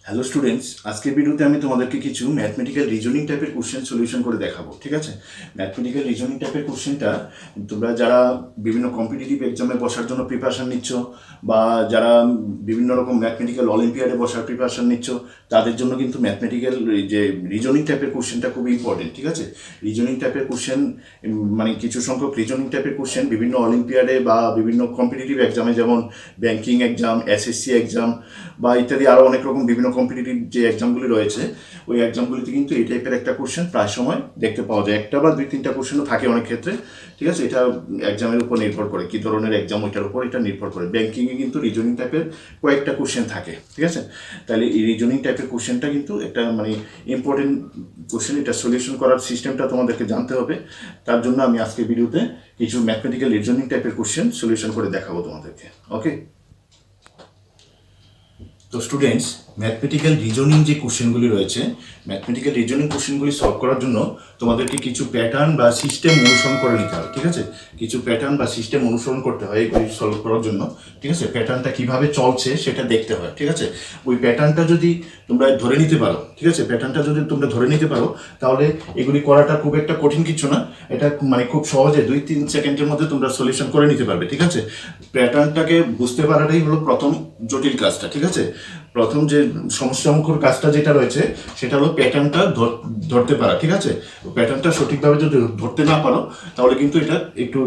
Hello students, আজকের ভিডিওতে আমি তোমাদেরকে কিছু ম্যাথমেটিক্যাল রিজনিং টাইপের কোশ্চেন সলিউশন করে দেখাবো। ঠিক আছে, ম্যাথমেটিক্যাল রিজনিং টাইপের কোশ্চেনটা তোমরা যারা বিভিন্ন কম্পিটিটিভ এক্সামে বসার জন্য প্রিপারেশন নিচ্ছ বা যারা বিভিন্ন রকম ম্যাথমেটিক্যাল অলিম্পিয়াডে বসার প্রিপারেশন নিচ্ছ তাদের জন্য কিন্তু ম্যাথমেটিক্যাল যে রিজনিং টাইপের কোশ্চেনটা খুবই ইম্পর্টেন্ট। ঠিক আছে, রিজনিং টাইপের কোশ্চেন মানে কিছু সংখ্যক রিজনিং টাইপের কোশ্চেন বিভিন্ন অলিম্পিয়াডে বা বিভিন্ন কম্পিটিটিভ এক্সামে যেমন ব্যাংকিং এক্সাম, এসএসসি এক্সাম বা ইত্যাদি আরও অনেক রকম বিভিন্ন কম্পিটিটিভ যে এক্সামগুলি রয়েছে ওই এক্সামগুলিতে কিন্তু এই টাইপের একটা কোশ্চেন প্রায় সময় দেখতে পাওয়া যায়। একটা বা দুই তিনটা কোশ্চেনও থাকে অনেক ক্ষেত্রে। ঠিক আছে, এটা এক্সামের উপর নির্ভর করে, কী ধরনের এক্সাম ওইটার উপর এটা নির্ভর করে। ব্যাংকিংয়ে কিন্তু রিজনিং টাইপের কয়েকটা কোশ্চেন থাকে। ঠিক আছে, তাহলে এই রিজনিং টাইপের কোশ্চেনটা কিন্তু একটা মানে ইম্পর্টেন্ট কোশ্চেন। এটা সলিউশন করার সিস্টেমটা তোমাদেরকে জানতে হবে। তার জন্য আমি আজকের ভিডিওতে কিছু ম্যাথমেটিক্যাল রিজনিং টাইপের কোশ্চেন সলিউশন করে দেখাবো তোমাদেরকে। ওকে, তো স্টুডেন্টস, ম্যাথমেটিক্যাল রিজনিং যে কোশ্চেনগুলি রয়েছে, ম্যাথমেটিক্যাল রিজনিং কোশ্চেনগুলি সলভ করার জন্য তোমাদেরকে কিছু প্যাটার্ন বা সিস্টেম অনুসরণ করে নিতে হবে। ঠিক আছে, কিছু প্যাটার্ন বা সিস্টেম অনুসরণ করতে হয় এগুলি সলভ করার জন্য। ঠিক আছে, প্যাটার্নটা কীভাবে চলছে সেটা দেখতে হয়। ঠিক আছে, ওই প্যাটার্নটা যদি তোমরা ধরে নিতে পারো, ঠিক আছে, প্যাটার্নটা যদি তোমরা ধরে নিতে পারো তাহলে এগুলি করাটা খুব একটা কঠিন কিছু না। এটা মানে খুব সহজে 2-3 সেকেন্ডের মধ্যে তোমরা সলিউশন করে নিতে পারবে। ঠিক আছে, প্যাটার্নটাকে বুঝতে পারাটাই হলো প্রথম জটিল কাজটা। ঠিক আছে, প্রথম যে সমস্যামুখর কাজটা যেটা রয়েছে সেটা হলো প্যাটার্নটা ধরতে পারা। ঠিক আছে, প্যাটার্নটা সঠিকভাবে যদি ধরতে না পারো তাহলে কিন্তু এটা একটু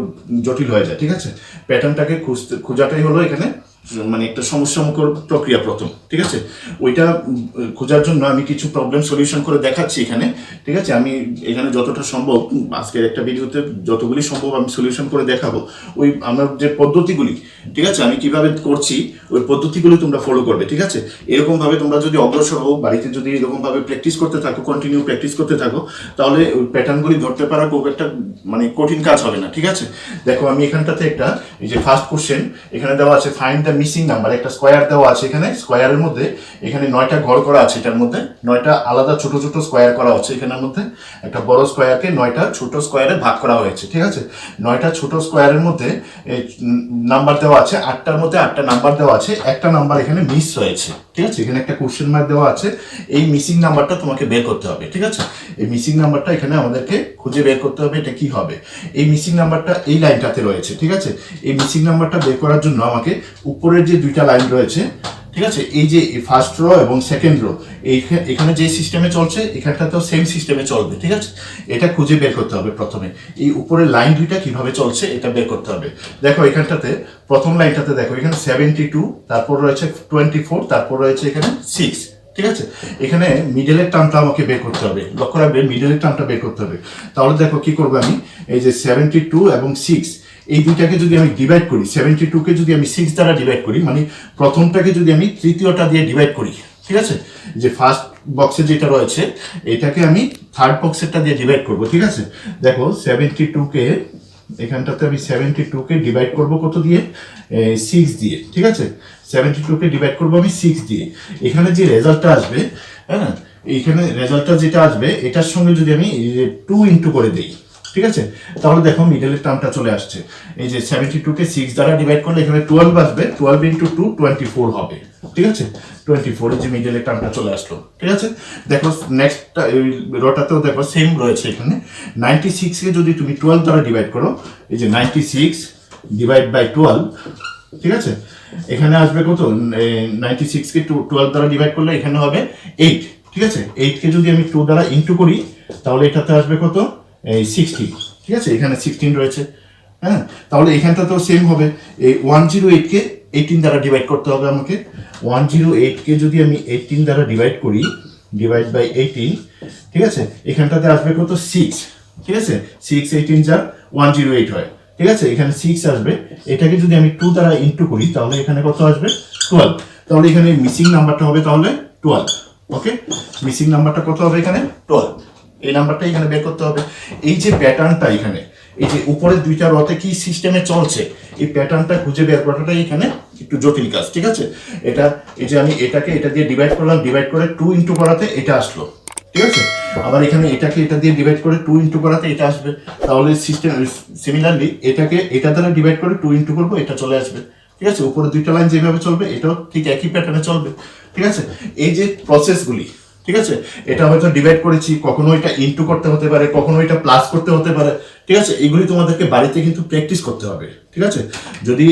জটিল হয়ে যায়। ঠিক আছে, প্যাটার্নটাকে খোঁজাটাই হলো এখানে মানে একটা সমস্যামুখর প্রক্রিয়া প্রথম। ঠিক আছে, ওইটা খোঁজার জন্য আমি কিছু প্রবলেম সলিউশন করে দেখাচ্ছি এখানে। ঠিক আছে, আমি এখানে যতটা সম্ভব আজকের একটা ভিডিওতে যতগুলি সম্ভব আমি সলিউশন করে দেখাবো। ওই আমার যে পদ্ধতিগুলি, ঠিক আছে, আমি কিভাবে করছি ওই পদ্ধতিগুলি তোমরা ফলো করবে। ঠিক আছে, এরকমভাবে তোমরা যদি অগ্রসর হও, বাড়িতে যদি এরকমভাবে প্র্যাকটিস করতে থাকো, কন্টিনিউ প্র্যাকটিস করতে থাকো, তাহলে ওই প্যাটার্নগুলি ধরতে পারা খুব একটা মানে কঠিন কাজ হবে না। ঠিক আছে, দেখো আমি এখানটাতে একটা এই যে ফার্স্ট কোশ্চেন এখানে দেওয়া আছে ফাইন্ড দ্য মিসিং নাম্বার, একটা স্কোয়ার দেওয়া আছে এখানে। স্কোয়ারের মধ্যে এখানে 9টা ঘর করা আছে, এটার মধ্যে 9টা আলাদা ছোট ছোট স্কোয়ার করা হচ্ছে। এখানের মধ্যে একটা বড় স্কোয়ারকে 9টা ছোট স্কোয়ারে ভাগ করা হয়েছে। ঠিক আছে, 9টা ছোট স্কোয়ারের মধ্যে নাম্বার দেওয়া আছে, 8টার মধ্যে 8টা নাম্বার দেওয়া আছে, একটা নাম্বার এখানে মিস হয়েছে। ঠিক আছে, এখানে একটা কোশ্চেন মার্ক দেওয়া আছে, এই মিসিং নাম্বারটা তোমাকে বের করতে হবে। ঠিক আছে, এই মিসিং নাম্বারটা এখানে আমাদেরকে খুঁজে বের করতে হবে। এটা কি হবে? এই মিসিং নাম্বারটা এই লাইনটাতে রয়েছে। ঠিক আছে, এই মিসিং নাম্বারটা বের করার জন্য আমাকে উপরের যে দুইটা লাইন রয়েছে, ঠিক আছে, এই যে ফার্স্ট রো এবং সেকেন্ড রো, এখানে যে সিস্টেমে চলছে এখানটাতেও সেম সিস্টেমে চলবে। ঠিক আছে, এটা খুঁজে বের করতে হবে প্রথমে। এই উপরের লাইন দুইটা কিভাবে চলছে এটা বের করতে হবে। দেখো এখানটাতে প্রথম লাইনটাতে দেখো এখানে 72, তারপর রয়েছে 24, তারপর রয়েছে এখানে 6। ঠিক আছে, এখানে মিডলের টার্মটা আমাকে বের করতে হবে। লক্ষ্য রাখবে মিডলের টার্মটা বের করতে হবে। তাহলে দেখো কি করবো আমি, এই যে 72 এবং 6 এই দুইটাকে যদি আমি ডিভাইড করি, 72কে যদি আমি 6 দ্বারা ডিভাইড করি, মানে প্রথমটাকে যদি আমি তৃতীয়টা দিয়ে ডিভাইড করি, ঠিক আছে, যে ফার্স্ট বক্সে যেটা রয়েছে এটাকে আমি থার্ড বক্সেরটা দিয়ে ডিভাইড করব। ঠিক আছে, দেখো 72কে এখানটাতে আমি 72কে ডিভাইড করব কত দিয়ে? 6 দিয়ে। ঠিক আছে, 72কে ডিভাইড করব আমি 6 দিয়ে। এখানে যে রেজাল্টটা আসবে, হ্যাঁ, এইখানে রেজাল্টটা যেটা আসবে এটার সঙ্গে যদি আমি 2 ইন্টু করে দিই, ঠিক আছে, তাহলে দেখো মিডলের টার্মটা চলে আসছে। এই যে 72কে 6 দ্বারা ডিভাইড করলে এখানে 12 আসবে, 12 ইন্টু 2 24 হবে। ঠিক আছে, 24 যে মিডলের টার্মটা চলে আসলো। ঠিক আছে, দেখো নেক্সট রোটাতেও দেখো সেম রয়েছে। এখানে 96কে যদি তুমি 12 দ্বারা ডিভাইড করো, এই যে 96 ডিভাইড বাই 12, ঠিক আছে, এখানে আসবে কত? 96কে 12 দ্বারা ডিভাইড করলে এখানে হবে 8। ঠিক আছে, 8কে যদি আমি 2 দ্বারা ইন্টু করি তাহলে এটাতে আসবে কত? 16। ঠিক আছে, এখানে 16 রয়েছে। হ্যাঁ, তাহলে এখানটা তো সেম হবে। এই 108কে 18 দ্বারা ডিভাইড করতে হবে আমাকে। 108কে যদি আমি 18 দ্বারা ডিভাইড করি, ডিভাইড বাই 18, ঠিক আছে, এখানটাতে আসবে কত? 6। ঠিক আছে, 6 18 যা 108 হয়। ঠিক আছে, এখানে 6 আসবে। এটাকে যদি আমি 2 দ্বারা ইন্টু করি তাহলে এখানে কত আসবে? 12। তাহলে এখানে মিসিং নাম্বারটা হবে তাহলে 12। ওকে, মিসিং নাম্বারটা কত হবে এখানে? 12। এই নাম্বারটা এখানে বের করতে হবে। এই যে প্যাটার্নটা এখানে, এই যে উপরের দুইটা রতে কি সিস্টেমে চলছে, এই প্যাটার্নটা খুঁজে বের করাটাই এখানে একটু জটিল কাজ। ঠিক আছে, এটা এই যে আমি এটাকে এটা দিয়ে ডিভাইড করলাম, ডিভাইড করে 2 ইন্টু করাতে এটা আসলো। ঠিক আছে, আবার এখানে এটাকে এটা দিয়ে ডিভাইড করে 2 ইন্টু করাতে এটা আসবে। তাহলে সিস্টেম সিমিলারলি এটাকে এটা দ্বারা ডিভাইড করে 2 ইন্টু করবো, এটা চলে আসবে। ঠিক আছে, উপরে দুইটা লাইন যেভাবে চলবে এটাও ঠিক একই প্যাটার্নে চলবে। ঠিক আছে, এই যে প্রসেসগুলি, ঠিক আছে, এটা হয়তো ডিভাইড করেছি, কখনো এটা ইনটু করতে হতে পারে, কখনো এটা প্লাস করতে হতে পারে, ঠিক আছে, এগুলি তোমাদেরকে বাড়িতে কিন্তু প্র্যাকটিস করতে হবে, ঠিক আছে। যদি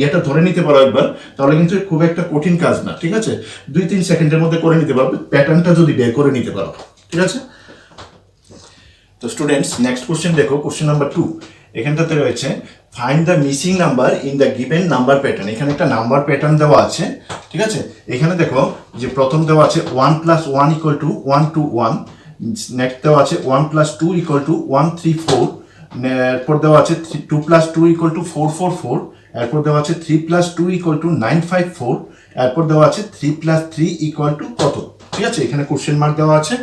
এটা ধরে নিতে পারো একবার, তাহলে কিন্তু খুব একটা কঠিন কাজ না, ঠিক আছে, 2-3 সেকেন্ডের মধ্যে করে নিতে পারবে, প্যাটার্নটা যদি বের করে নিতে পারো, ঠিক আছে। তো স্টুডেন্টস, নেক্সট কোশ্চেন দেখো, কোশ্চেন নাম্বার 2। এখানটাতে রয়েছে find the missing number in the given number pattern. এখানে একটা নাম্বার প্যাটার্ন দেওয়া আছে, ঠিক আছে। এখানে দেখো যে প্রথম দেওয়া আছে 1 + 1 = 1 2 1, নেক্সট দেওয়া আছে 1 + 2 = 1 3 4, এরপর দেওয়া আছে 2 + 2 = 4 4 4, এরপর দেওয়া আছে 3 + 2 = 9 5 4, এরপর দেওয়া আছে 3 + 3 = কত, ঠিক আছে। এখানে কোশ্চেন মার্ক দেওয়া আছে,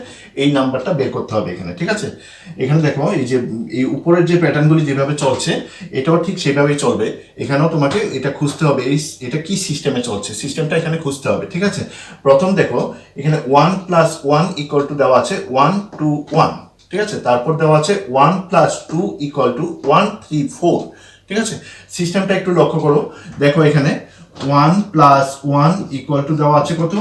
এই নাম্বারটা বের করতে হবে এখানে, ঠিক আছে। এখানে দেখো এই যে এই উপরের যে প্যাটার্নগুলি যেভাবে চলছে, এটাও ঠিক সেভাবেই চলবে। এখানেও তোমাকে এটা খুঁজতে হবে, এটা কি সিস্টেমে চলছে, সিস্টেমটা এখানে খুঁজতে হবে, ঠিক আছে। প্রথম দেখো এখানে 1 + 1 = দেওয়া আছে 1 2 1, ঠিক আছে। তারপর দেওয়া আছে 1 + 2 = 1 3 4, ঠিক আছে। সিস্টেমটা একটু লক্ষ্য করো, দেখো এখানে 1 + 1 = দেওয়া আছে কত,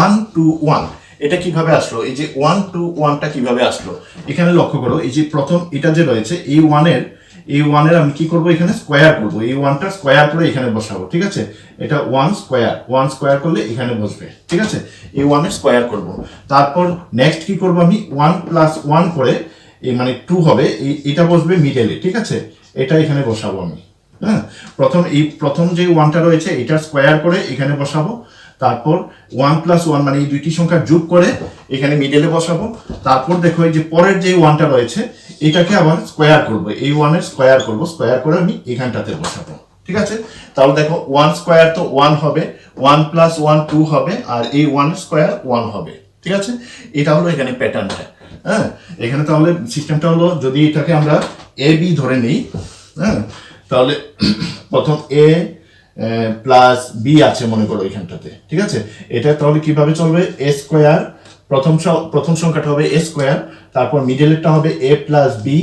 1 2 1। এটা কিভাবে আসলো, এই যে 1 2 1টা কিভাবে আসলো, এখানে লক্ষ্য করো, এই যে প্রথম এটা যে রয়েছে এই 1 এর আমি কি করব, এখানে স্কোয়ার করব, এই 1টা স্কোয়ার করে এখানে বসাবো, ঠিক আছে। এটা 1 স্কোয়ার করলে এখানে বসবে, ঠিক আছে। এই 1 এর স্কোয়ার করব, তারপর নেক্সট কি করব, আমি 1 + 1 করে এই মানে 2 হবে, এটা বসবে মিডলে, ঠিক আছে। এটা এখানে বসাবো আমি, হ্যাঁ। প্রথম যে 1টা রয়েছে এটা স্কোয়ার করে এখানে বসাবো, তারপর 1 + 1 মানে এই দুইটি সংখ্যা যোগ করে এখানে মিডলে বসাবো। তারপর দেখো এই যে পরের যে 1টা রয়েছে এটাকে আবার স্কোয়ার করব, এই 1 এর স্কোয়ার করব, স্কোয়ার করে আমি এখানটাতে বসাবো, ঠিক আছে। তাহলে দেখো 1 স্কোয়ার তো 1 হবে, 1 + 1 2 হবে, আর এই 1 স্কোয়ার 1 হবে, ঠিক আছে। এটা হলো এখানে প্যাটার্নটা, হ্যাঁ। এখানে তাহলে সিস্টেমটা হলো, যদি এটাকে আমরা এ বি ধরে নিই, হ্যাঁ, তাহলে প্রথম এ প্লাস বি আছে মনে করো এখানটাতে, ঠিক আছে। এটা তাহলে কিভাবে চলবে, এ স্কোয়ার, প্রথম সংখ্যাটা হবে এ স্কোয়ার, তারপর মিডলেরটা হবে এ প্লাস বি,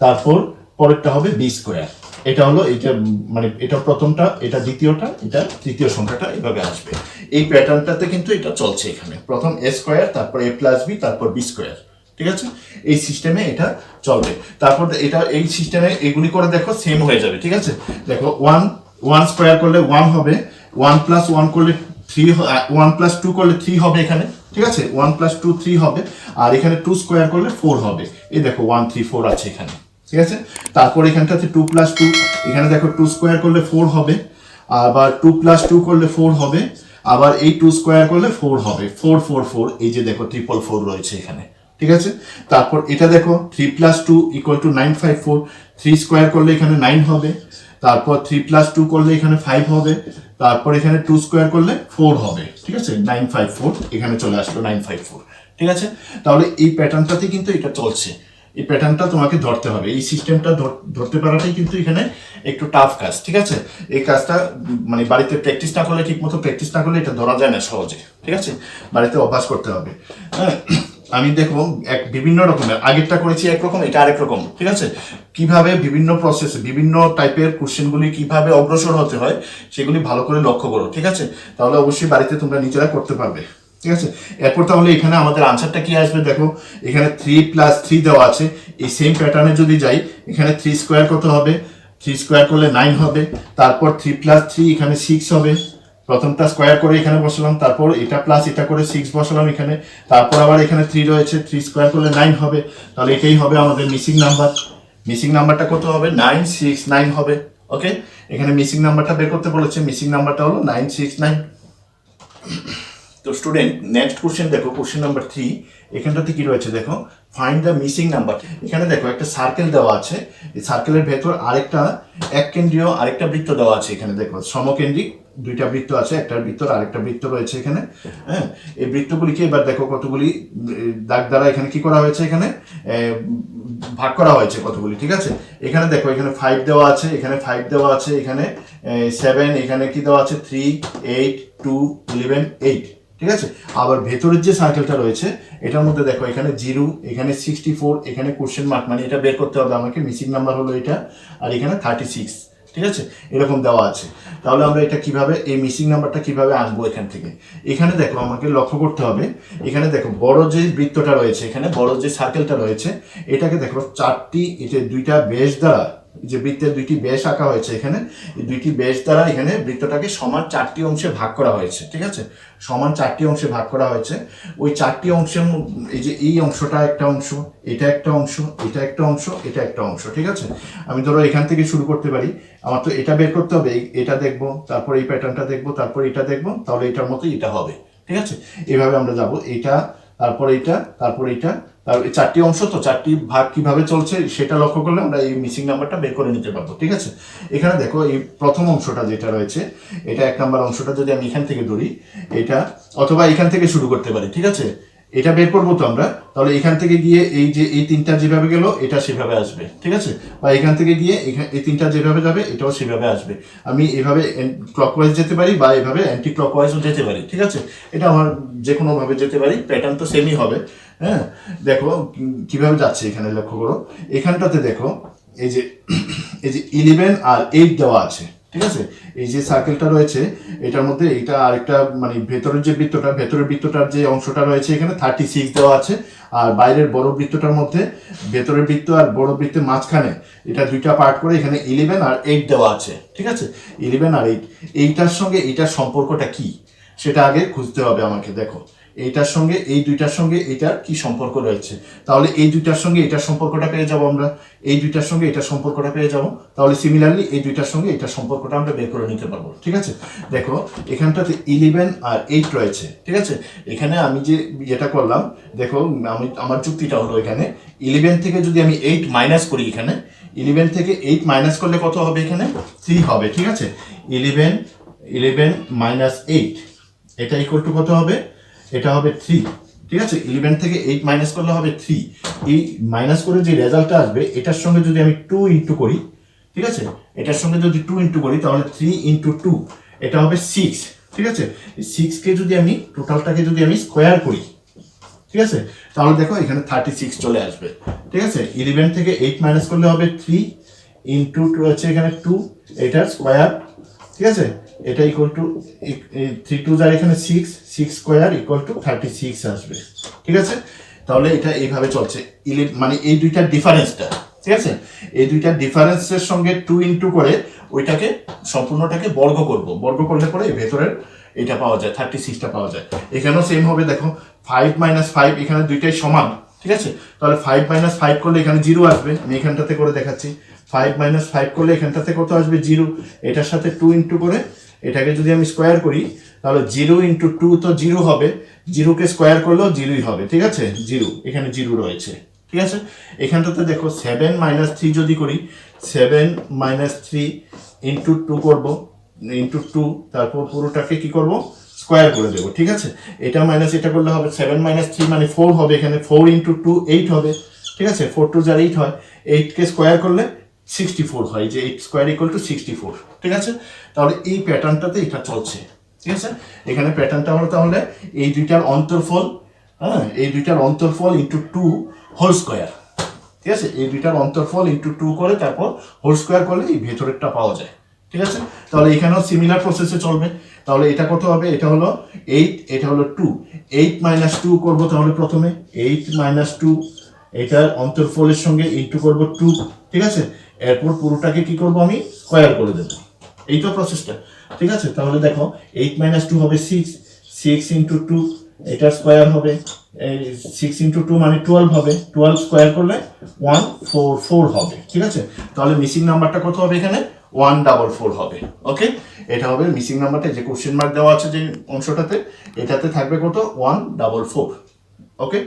তারপর পরেরটা হবে বি স্কোয়ার। এটা হলো এটা মানে এটা প্রথমটা, এটা দ্বিতীয়টা, এটা তৃতীয় সংখ্যাটা, এভাবে আসবে। এই প্যাটার্নটাতে কিন্তু এটা চলছে এখানে, প্রথম এ স্কোয়ার, তারপর এ প্লাস বি, তারপর বি স্কোয়ার, ঠিক আছে। এই সিস্টেমে এটা চলবে। তারপর এটা এই সিস্টেমে এগুলি করে দেখো সেম হয়ে যাবে, ঠিক আছে। দেখো 1 স্কোয়ার করলে 1 হবে, 1 + 1 করলে 3, 1 + 2 করলে 3 হবে এখানে, ঠিক আছে। 1 + 2 3 হবে, আর এখানে 2 স্কোয়ার করলে 4 হবে, এই দেখো 1 3 4 আছে এখানে, ঠিক আছে। তারপর এখানটাতে 2 + 2, এখানে দেখো 2 স্কোয়ার করলে 4 হবে, আবার 2 + 2 করলে 4 হবে, আবার এই 2 স্কোয়ার করলে 4 হবে, 4 4 4, এই যে দেখো 4 রয়েছে এখানে, ঠিক আছে। তারপর এটা দেখো 3 + 2 = 9 5 4, 3 স্কোয়ার করলে এখানে 9 হবে, তারপর 3 + 2 করলে এখানে 5 হবে, তারপর এখানে 2 স্কোয়ার করলে 4 হবে, ঠিক আছে। 9 5 4 এখানে চলে আসলো 9 5 4, ঠিক আছে। তাহলে এই প্যাটার্নটাতে কিন্তু এটা চলছে, এই প্যাটার্নটা তোমাকে ধরতে হবে, এই সিস্টেমটা ধরতে পারাটাই কিন্তু এখানে একটু টাফ কাজ, ঠিক আছে। এই কাজটা মানে বাড়িতে প্র্যাকটিস না করলে, ঠিক মতো প্র্যাকটিস না করলে এটা ধরা যায় না সহজে, ঠিক আছে। বাড়িতে অভ্যাস করতে হবে, হ্যাঁ। আমি দেখো বিভিন্ন রকমের, আগেরটা করেছি একরকম, এটা আরেক রকম, ঠিক আছে। কিভাবে বিভিন্ন প্রসেসে বিভিন্ন টাইপের কোশ্চেনগুলি কিভাবে অগ্রসর হতে হয় সেগুলি ভালো করে লক্ষ্য করো, ঠিক আছে। তাহলে অবশ্যই বাড়িতে তোমরা নিজেরা করতে পারবে, ঠিক আছে। এরপর তাহলে এখানে আমাদের আনসারটা কি আসবে, দেখো এখানে 3 + 3 দেওয়া আছে, এই সেম প্যাটার্নে যদি যাই, এখানে 3 স্কোয়ার কত হবে, 3 স্কোয়ার করলে 9 হবে, তারপর 3 + 3 এখানে 6 হবে, প্রথমটা স্কোয়ার করে এখানে বসালাম, তারপর এটা প্লাস এটা করে 6 বসালাম এখানে, তারপর আবার এখানে 3 রয়েছে, 3 স্কোয়ার করলে 9 হবে, তাহলে এটাই হবে আমাদের মিসিং নাম্বার। মিসিং নাম্বারটা কত হবে, 969 হবে, ওকে। এখানে মিসিং নাম্বারটা বের করতে বলেছে, মিসিং নাম্বারটা হলো 969। তো স্টুডেন্ট, নেক্সট কোশ্চেন দেখো, কোশ্চেন নাম্বার 3। এখানটাতে কি রয়েছে দেখো, ফাইন্ড দ্য মিসিং নাম্বার। এখানে দেখো একটা সার্কেল দেওয়া আছে, এই সার্কেলের ভেতর আরেকটা এককেন্দ্রীয় আরেকটা বৃত্ত দেওয়া আছে, এখানে দেখো সমকেন্দ্রিক দুইটা বৃত্ত আছে, একটার ভিতর আরেকটা বৃত্ত রয়েছে এখানে, হ্যাঁ। এই বৃত্তগুলিকে এবার দেখো কতগুলি দাগ দ্বারা এখানে কি করা হয়েছে, এখানে ভাগ করা হয়েছে কতগুলি, ঠিক আছে। এখানে দেখো এখানে 5 দেওয়া আছে, এখানে 5 দেওয়া আছে, এখানে 7, এখানে কি দেওয়া আছে 3 8 2 11 8, ঠিক আছে। আবার ভেতরের যে সার্কেলটা রয়েছে এটার মধ্যে দেখো এখানে 0, এখানে 64, এখানে কোশ্চেন মার্ক, মানে এটা বের করতে হবে আমাকে, মিসিং নাম্বার হলো এটা, আর এখানে 36, ঠিক আছে, এরকম দেওয়া আছে। তাহলে আমরা এটা কিভাবে, এই মিসিং নাম্বারটা কিভাবে আনবো এখান থেকে? এখানে দেখো আমাকে লক্ষ্য করতে হবে, এখানে দেখো বড় যে বৃত্তটা রয়েছে, এখানে বড় যে সার্কেলটা রয়েছে, এটাকে দেখো চারটি, এটা দুইটা বেস দ্বারা, যে বৃত্তের দুইটি বেস আঁকা হয়েছে এখানে, এই দুইটি বেস দ্বারা এখানে বৃত্তটাকে সমান চারটি অংশে ভাগ করা হয়েছে। ঠিক আছে, সমান চারটি অংশে ভাগ করা হয়েছে। ওই চারটি অংশের এই যে এই অংশটা একটা অংশ, এটা একটা অংশ, এটা একটা অংশ, এটা একটা অংশ। ঠিক আছে, আমি ধরো এখান থেকে শুরু করতে পারি, আমার তো এটা বের করতে হবে, এটা দেখবো, তারপর এই প্যাটার্নটা দেখবো, তারপর এটা দেখবো, তাহলে এটার মতো এটা হবে। ঠিক আছে, এইভাবে আমরা যাব, এইটা, তারপর এইটা, তারপর এইটা, তার চারটি অংশ, তো চারটি ভাগ কিভাবে চলছে সেটা লক্ষ্য করলে আমরা এই মিসিং নাম্বারটা বের করে নিতে পারবো। ঠিক আছে, এখানে দেখো এই প্রথম অংশটা যেটা রয়েছে, এটা 1 নাম্বার অংশটা যদি আমি এখান থেকে ধরি, এটা, অথবা এখান থেকে শুরু করতে পারি। ঠিক আছে, এটা বের করবো তো আমরা, তাহলে এখান থেকে গিয়ে এই যে এই তিনটা যেভাবে গেল এটা সেভাবে আসবে। ঠিক আছে, বা এখান থেকে গিয়ে এই তিনটা যেভাবে যাবে এটাও সেভাবে আসবে। আমি এভাবে ক্লকওয়াইজ যেতে পারি বা এভাবে অ্যান্টি ক্লকওয়াইজও যেতে পারি। ঠিক আছে, এটা আমার যে কোনোভাবে যেতে পারি, প্যাটার্ন তো সেমই হবে। হ্যাঁ, দেখো কিভাবে যাচ্ছে, এখানে লক্ষ্য করো, এখানটাতে দেখো এই যে 11 আর 8 দেওয়া আছে। ঠিক আছে, এই যে সার্কেলটা রয়েছে এটার মধ্যে এটা আরেকটা, মানে ভেতরের যে বৃত্তটা, ভেতরের বৃত্তটার যে অংশটা রয়েছে এখানে 36 দেওয়া আছে, আর বাইরের বড় বৃত্তটার মধ্যে, ভেতরের বৃত্ত আর বড় বৃত্তের মাঝখানে এটা দুইটা পার্ট করে এখানে 11 আর 8 দেওয়া আছে। ঠিক আছে, 11 আর 8, এইটার সঙ্গে এইটার সম্পর্কটা কি সেটা আগে খুঁজতে হবে আমাকে। দেখো এইটার সঙ্গে এই দুইটার সঙ্গে এটার কি সম্পর্ক রয়েছে, তাহলে এই দুইটার সঙ্গে এটার সম্পর্কটা পেয়ে যাবো আমরা, এই দুইটার সঙ্গে এটার সম্পর্কটা পেয়ে যাবো, তাহলে সিমিলারলি এই দুইটার সঙ্গে এটার সম্পর্কটা আমরা বের করে নিতে পারবো। ঠিক আছে, দেখো এখানটাতে 11 আর 8 রয়েছে। ঠিক আছে, এখানে আমি যে এটা করলাম, দেখো আমার যুক্তিটা হলো, এখানে 11 থেকে যদি আমি 8 মাইনাস করি, এখানে 11 থেকে 8 মাইনাস করলে কত হবে, এখানে 3 হবে। ঠিক আছে, 11 মাইনাস 8, এটা ইকুয়াল টু কত হবে, এটা হবে 3। ঠিক আছে, 11 থেকে 8 মাইনাস করলে হবে 3। এই মাইনাস করে যে রেজাল্টটা আসবে এটার সঙ্গে যদি আমি 2 ইন্টু করি, ঠিক আছে, এটার সঙ্গে যদি 2 ইন্টু করি তাহলে 3 ইন্টু 2 এটা হবে 6। ঠিক আছে, 6কে যদি আমি টোটালটাকে যদি আমি স্কোয়ার করি, ঠিক আছে, তাহলে দেখো এখানে 36 চলে আসবে। ঠিক আছে, 11 থেকে 8 মাইনাস করলে হবে 3 ইন্টু 2 হচ্ছে এখানে 2, এটার স্কোয়ার। ঠিক আছে, এটা ইকুয়াল টু 3 2 যার এখানে 6 স্কোয়ার ইকুয়াল টু 36 আসবে। ঠিক আছে, তাহলে এটা এইভাবে চলছে, মানে এই দুইটার ডিফারেন্সটা। ঠিক আছে, এই দুইটার ডিফারেন্সের সঙ্গে 2 ইন্টু করে ওইটাকে সম্পূর্ণটাকে বর্গ করব, বর্গ করলে পরে ভেতরের এটা পাওয়া যায়, 36টা পাওয়া যায়। এখানেও সেম হবে, দেখো 5 মাইনাস 5, এখানে দুইটাই সমান। ঠিক আছে, তাহলে 5 মাইনাস 5 করলে এখানে 0 আসবে, আমি এখানটাতে করে দেখাচ্ছি। 5 মাইনাস 5 করলে এখানটাতে কত আসবে, 0। এটার সাথে 2 ইন্টু করে এটাকে যদি আমি স্কোয়ার করি তাহলে 0 ইন্টু 2 তো 0 হবে, 0কে স্কোয়ার করলেও 0ই হবে। ঠিক আছে, 0, এখানে 0 রয়েছে। ঠিক আছে, এখানটাতে দেখো 7 মাইনাস 3 যদি করি, 7 মাইনাস 3 ইন্টু 2 করবো, ইন্টু 2, তারপর পুরোটাকে কি করব, স্কোয়ার করে দেবো। ঠিক আছে, এটা মাইনাস এটা করলে হবে 7 মাইনাস 3 মানে 4 হবে, এখানে 4 ইন্টু 2 8 হবে। ঠিক আছে, 4 2 যার 8 হয়, 8কে স্কোয়ার করলে 64 হয়, যে 8 স্কোয়ার ইকুয়াল টু 64। ঠিক আছে, তাহলে এই প্যাটার্নটাতে এটা চলছে। ঠিক আছে, এখানে প্যাটার্নটা হলো তাহলে এই দুইটার অন্তর্ফল, হ্যাঁ, এই দুইটার অন্তর্ফল ইন্টু 2 হোল স্কোয়ার। ঠিক আছে, এই দুইটার অন্তর্ফল ইন্টু 2 করে তারপর হোল স্কোয়ার করলে এই ভেতরেরটা পাওয়া যায়। ঠিক আছে, তাহলে এখানেও সিমিলার প্রসেসে চলবে। তাহলে এটা কত হবে, এটা হলো 8, এটা হলো 2, 8 মাইনাস 2 করবো, তাহলে প্রথমে 8 মাইনাস 2 এটার অন্তর্ফলের সঙ্গে ইন্টু করব 2। ঠিক আছে, এরপর পুরোটাকে কি করব, আমি স্কোয়ার করে দেবো, এই তো প্রসেসটা। ঠিক আছে, তাহলে দেখো 8 মাইনাস 2 হবে 6 ইন্টু 2, এটার স্কোয়ার হবে 6 ইন্টু 2 মানে 12 হবে, 12 স্কোয়ার করলে 144 হবে। ঠিক আছে, তাহলে মিসিং নাম্বারটা কত হবে, এখানে 144 হবে। ওকে, এটা হবে মিসিং নাম্বারটা, যে কোশ্চেন মার্ক দেওয়া আছে যে অংশটাতে, এটাতে থাকবে কত, 144। ওকে,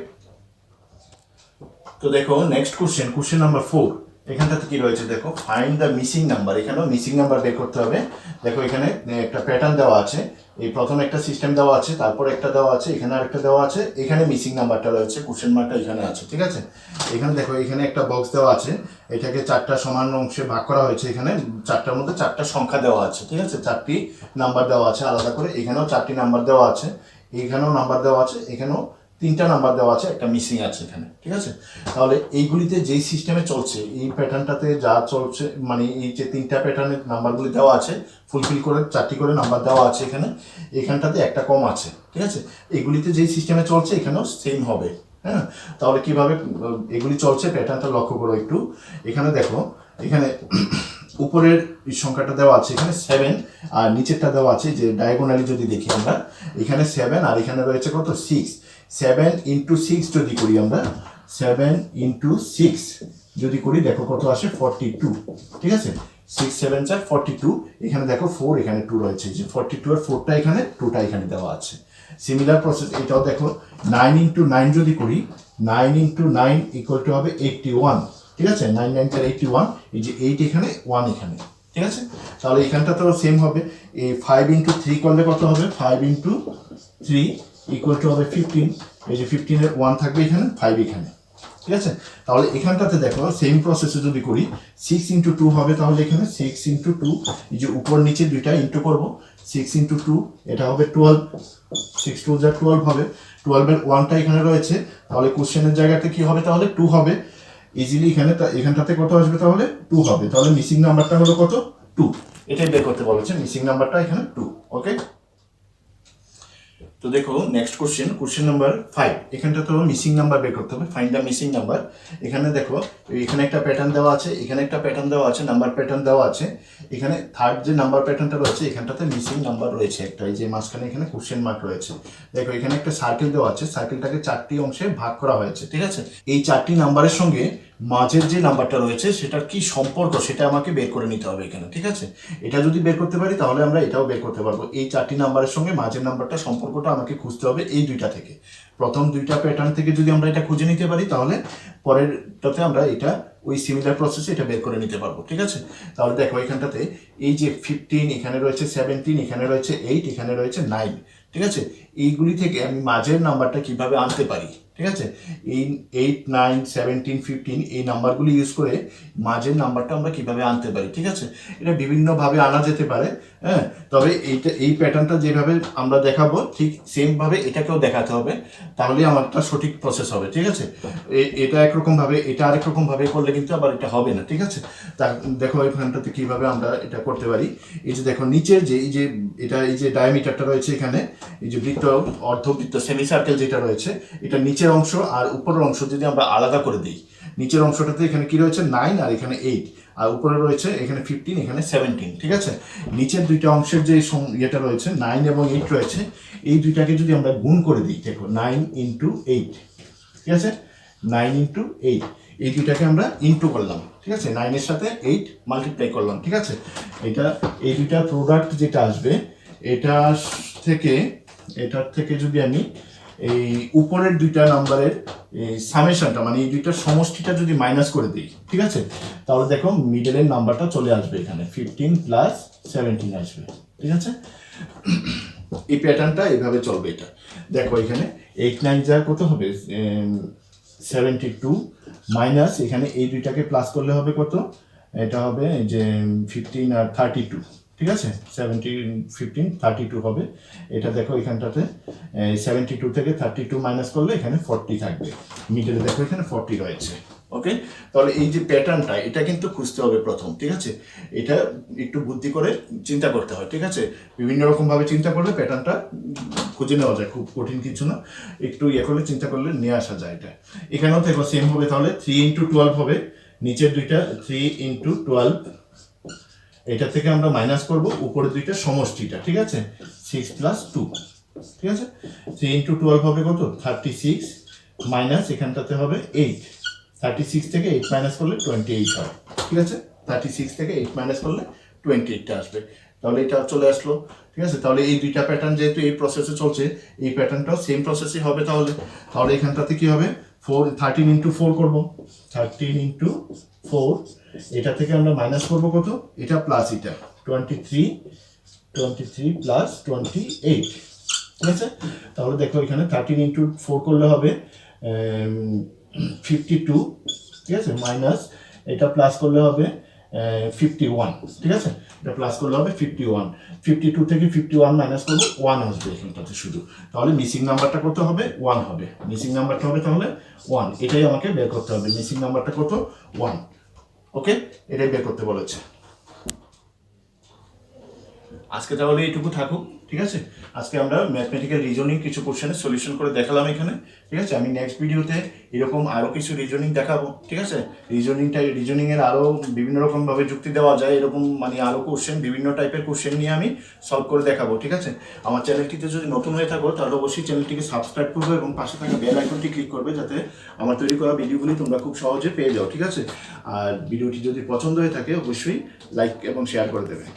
তো দেখো নেক্সট কোশ্চেন নাম্বার 4, এখানটাতে কি রয়েছে দেখো, ফাইন্ড দ্য মিসিং নাম্বার। এখানেও মিসিং নাম্বার বের করতে হবে। দেখো এখানে একটা প্যাটার্ন দেওয়া আছে, এই প্রথম একটা সিস্টেম দেওয়া আছে, তারপর একটা দেওয়া আছে, এখানে আরেকটা দেওয়া আছে, এখানে মিসিং নাম্বারটা রয়েছে, কোশ্চেন মার্কটা এখানে আছে। ঠিক আছে, এখানে দেখো এখানে একটা বক্স দেওয়া আছে, এটাকে 4টা সমান অংশে ভাগ করা হয়েছে, এখানে 4টার মধ্যে 4টা সংখ্যা দেওয়া আছে। ঠিক আছে, 4টি নাম্বার দেওয়া আছে আলাদা করে, এখানেও 4টি নাম্বার দেওয়া আছে, এখানেও নাম্বার দেওয়া আছে, এখানেও তিনটা নাম্বার দেওয়া আছে, একটা মিসিং আছে এখানে, ঠিক আছে। তাহলে এইগুলিতে যেই সিস্টেমে চলছে, এই প্যাটার্নটাতে যা চলছে, মানে এই যে তিনটা প্যাটার্নের নাম্বারগুলি দেওয়া আছে, ফুলফিল করে 4টি করে নাম্বার দেওয়া আছে এখানে, এখানটাতে একটা কম আছে, ঠিক আছে। এগুলিতে যেই সিস্টেমে চলছে এখানেও সেম হবে, হ্যাঁ। তাহলে কিভাবে এগুলি চলছে প্যাটার্নটা লক্ষ্য করো একটু। এখানে দেখো, এখানে উপরের সংখ্যাটা দেওয়া আছে এখানে 7, আর নিচেরটা দেওয়া আছে যে ডায়াগোনালি যদি দেখি আমরা, এখানে 7 আর এখানে রয়েছে কত 6। 7 ইন্টু 6 যদি করি আমরা, 7 ইন্টু 6 যদি করি, দেখো কত আসে 42, ঠিক আছে। 6 7 4 42, এখানে দেখো 4, এখানে 2 রয়েছে, যে 42 আর 4টা এখানে, 2টা এখানে দেওয়া আছে। সিমিলার প্রসেস এটাও দেখো, 9 ইন্টু 9 যদি করি, 9 ইন্টু 9 ইকুয়াল টু হবে 81, ঠিক আছে। 9 9 4 81, এই যে 8 এখানে 1 এখানে, ঠিক আছে। তাহলে এখানটা তো সেম হবে। এই 5 ইন্টু 3 করলে কত হবে, 5 ইন্টু 3 ইকুয়াল টু হবে 15, এই যে 15 এর 1 থাকবে এখানে, 5 এখানে, ঠিক আছে। তাহলে এখানটাতে দেখো সেম প্রসেসে যদি করি, 6 ইন্টু 2 হবে, তাহলে এখানে 6 ইন্টু 2, এই যে উপর নিচে দুইটা ইন্টু করবো, 6 ইন্টু 2 এটা হবে 12, 6 2 যা 12 হবে, 12 এর 1টা এখানে রয়েছে, তাহলে কোশ্চেনের জায়গাতে কি হবে, তাহলে 2 হবে ইজিলি এখানে। এখানটাতে কত আসবে, তাহলে 2 হবে। তাহলে মিসিং নাম্বারটা হলো কত, 2, এটাই বের করতে বলেছে, মিসিং নাম্বারটা এখানে 2, ওকে। তো দেখো নেক্সট কোশ্চেন নাম্বার 5, এখানটা তো মিসিং নাম্বার বের করতে হবে, ফাইন্ড দ্য মিসিং নাম্বার। এখানে দেখো, এখানে একটা প্যাটার্ন দেওয়া আছে, এখানে একটা প্যাটার্ন দেওয়া আছে, নাম্বার প্যাটার্ন দেওয়া আছে। এখানে থার্ড যে নাম্বার প্যাটার্নটা রয়েছে, এখানটাতে মিসিং নাম্বার রয়েছে একটা, এই যে মাঝখানে এখানে কোশ্চেন মার্ক রয়েছে। দেখো এখানে একটা সার্কেল দেওয়া আছে, সার্কেলটাকে 4টি অংশে ভাগ করা হয়েছে, ঠিক আছে। এই 4টি নাম্বারের সঙ্গে মাঝের যে নাম্বারটা রয়েছে সেটার কি সম্পর্ক, সেটা আমাকে বের করে নিতে হবে এখানে, ঠিক আছে। এটা যদি বের করতে পারি তাহলে আমরা এটাও বের করতে পারবো। এই 4টি নাম্বারের সঙ্গে মাঝের নাম্বারটা সম্পর্কটা আমাকে খুঁজতে হবে এই দুইটা থেকে। প্রথম দুইটা প্যাটার্ন থেকে যদি আমরা এটা খুঁজে নিতে পারি, তাহলে পরেরটাতে আমরা এটা ওই সিমিলার প্রসেসে এটা বের করে নিতে পারবো, ঠিক আছে। তাহলে দেখো এখানটাতে এই যে 15, এখানে রয়েছে 17, এখানে রয়েছে 8, এখানে রয়েছে 9, ঠিক আছে। এইগুলি থেকে আমি মাঝের নাম্বারটা কিভাবে আনতে পারি, ঠিক আছে। এই 8 9 17 15 এই নাম্বারগুলি ইউজ করে মাঝের নাম্বারটা আমরা কিভাবে আনতে পারি, ঠিক আছে। এটা বিভিন্নভাবে আনা যেতে পারে, হ্যাঁ। তবে এই প্যাটার্নটা যেভাবে আমরা দেখাবো ঠিক সেমভাবে এটাকেও দেখাতে হবে, তাহলে আমারটা সঠিক প্রসেস হবে, ঠিক আছে। এটা একরকম ভাবে, এটা আরেক রকম ভাবে করলে কিন্তু আবার এটা হবে না, ঠিক আছে। তা দেখো এখানটাতে কিভাবে আমরা এটা করতে পারি। এই যে দেখো নিচের যে এই যে এটা, এই যে ডায়ামিটারটা রয়েছে এখানে, এই যে বৃত্ত, অর্ধবৃত্ত, সেমি সার্কেল যেটা রয়েছে, এটা নিচের অংশ আর উপরের অংশ যদি আমরা আলাদা করে দিই, নিচের অংশটাতে এখানে কি রয়েছে 9 আর এখানে 8, আর উপরে রয়েছে এখানে 15, এখানে 17, ঠিক আছে। নিচের দুইটা অংশের যে ইয়েটা রয়েছে 9 এবং 8 রয়েছে, এই দুইটাকে যদি আমরা গুণ করে দিই, দেখো 9 ইন্টু 8, ঠিক আছে। 9 ইন্টু 8, এই দুইটাকে আমরা ইন্টু করলাম, ঠিক আছে। 9 এর সাথে 8 মাল্টিপ্লাই করলাম, ঠিক আছে। এটা এই দুইটার প্রোডাক্ট যেটা আসবে, এটার থেকে যদি আমি এই উপরের দুইটা নাম্বারের সামেশনটা, মানে এই দুইটার সমষ্টিটা যদি মাইনাস করে দিই, ঠিক আছে, তাহলে দেখো মিডলের নাম্বারটা চলে আসবে এখানে, 15 প্লাস 17 আসবে, ঠিক আছে। এই প্যাটার্নটা এইভাবে চলবে। এটা দেখো এখানে 8 9 যা কত হবে 72, মাইনাস এখানে এই দুইটাকে প্লাস করলে হবে কত, এটা হবে যে 15 আর 32, ঠিক আছে। 17 15 32 হবে। এটা দেখো এখানটাতে 72 থেকে 32 মাইনাস করলে এখানে 40 থাকবে, মিডলে দেখো এখানে 40 রয়েছে, ওকে। তাহলে এই যে প্যাটার্নটা, এটা কিন্তু খুঁজতে হবে প্রথম, ঠিক আছে। এটা একটু বুদ্ধি করে চিন্তা করতে হয়, ঠিক আছে। বিভিন্ন রকমভাবে চিন্তা করলে প্যাটার্নটা খুঁজে নেওয়া যায়, খুব কঠিন কিছু না, একটু ইয়ে করলে চিন্তা করলে নিয়ে আসা যায় এটা। এখানেও দেখো সেম হবে, তাহলে 3 ইন্টু 12 হবে, নিচের দুইটা 3 ইন্টু 12, এটা থেকে আমরা মাইনাস করব উপরের দুইটা সমষ্টিটা, ঠিক আছে। 6 প্লাস 2, ঠিক আছে। 3 ইন্টু 12 হবে কত 36, মাইনাস এখানটাতে হবে 8, 36 থেকে 8 মাইনাস করলে 28 হয়, ঠিক আছে। 36 থেকে 8 মাইনাস করলে 28টা আসবে, তাহলে এটা চলে আসলো, ঠিক আছে। তাহলে এই দুইটা প্যাটার্ন যেহেতু এই প্রসেসে চলছে, এই প্যাটার্নটাও সেম প্রসেসই হবে। তাহলে এখানটাতে কি হবে 13 ইন্টু 4 করবো, 13 ইন্টু 4, এটা থেকে আমরা মাইনাস করবো কত, এটা প্লাস এটা 23 প্লাস 28, ঠিক আছে। তাহলে দেখো এখানে 13 ইন্টু 4 করলে হবে 52, ঠিক আছে, মাইনাস এটা প্লাস করলে হবে 51, ঠিক আছে? এটা প্লাস করলে হবে 51, 52 থেকে 51 মাইনাস করলে 1 আসবে এখানটাতে শুধু। তাহলে মিসিং নাম্বারটা কত হবে? 1 হবে। মিসিং নাম্বারটা হবে তাহলে 1, এটাই আমাকে বের করতে হবে। মিসিং নাম্বারটা কত? 1। ওকে, এটাই বের করতে বলেছে। আজকে তাহলে এইটুকু থাকুক, ঠিক আছে? আজকে আমরা ম্যাথমেটিক্যাল রিজনিং কিছু কোশ্চেনের সলিউশন করে দেখালাম এখানে, ঠিক আছে? আমি নেক্সট ভিডিওতে এরকম আরও কিছু রিজনিং দেখাবো, ঠিক আছে? রিজনিংয়ের আরও বিভিন্ন রকমভাবে যুক্তি দেওয়া যায়, এরকম মানে আরও কোশ্চেন, বিভিন্ন টাইপের কোশ্চেন নিয়ে আমি সলভ করে দেখাবো, ঠিক আছে? আমার চ্যানেলটিতে যদি নতুন হয়ে থাকো তাহলে অবশ্যই চ্যানেলটিকে সাবস্ক্রাইব করবে এবং পাশে থাকা বেল আইকনটি ক্লিক করবে, যাতে আমার তৈরি করা ভিডিওগুলি তোমরা খুব সহজে পেয়ে যাও, ঠিক আছে? আর ভিডিওটি যদি পছন্দ হয়ে থাকে অবশ্যই লাইক এবং শেয়ার করে দেবে।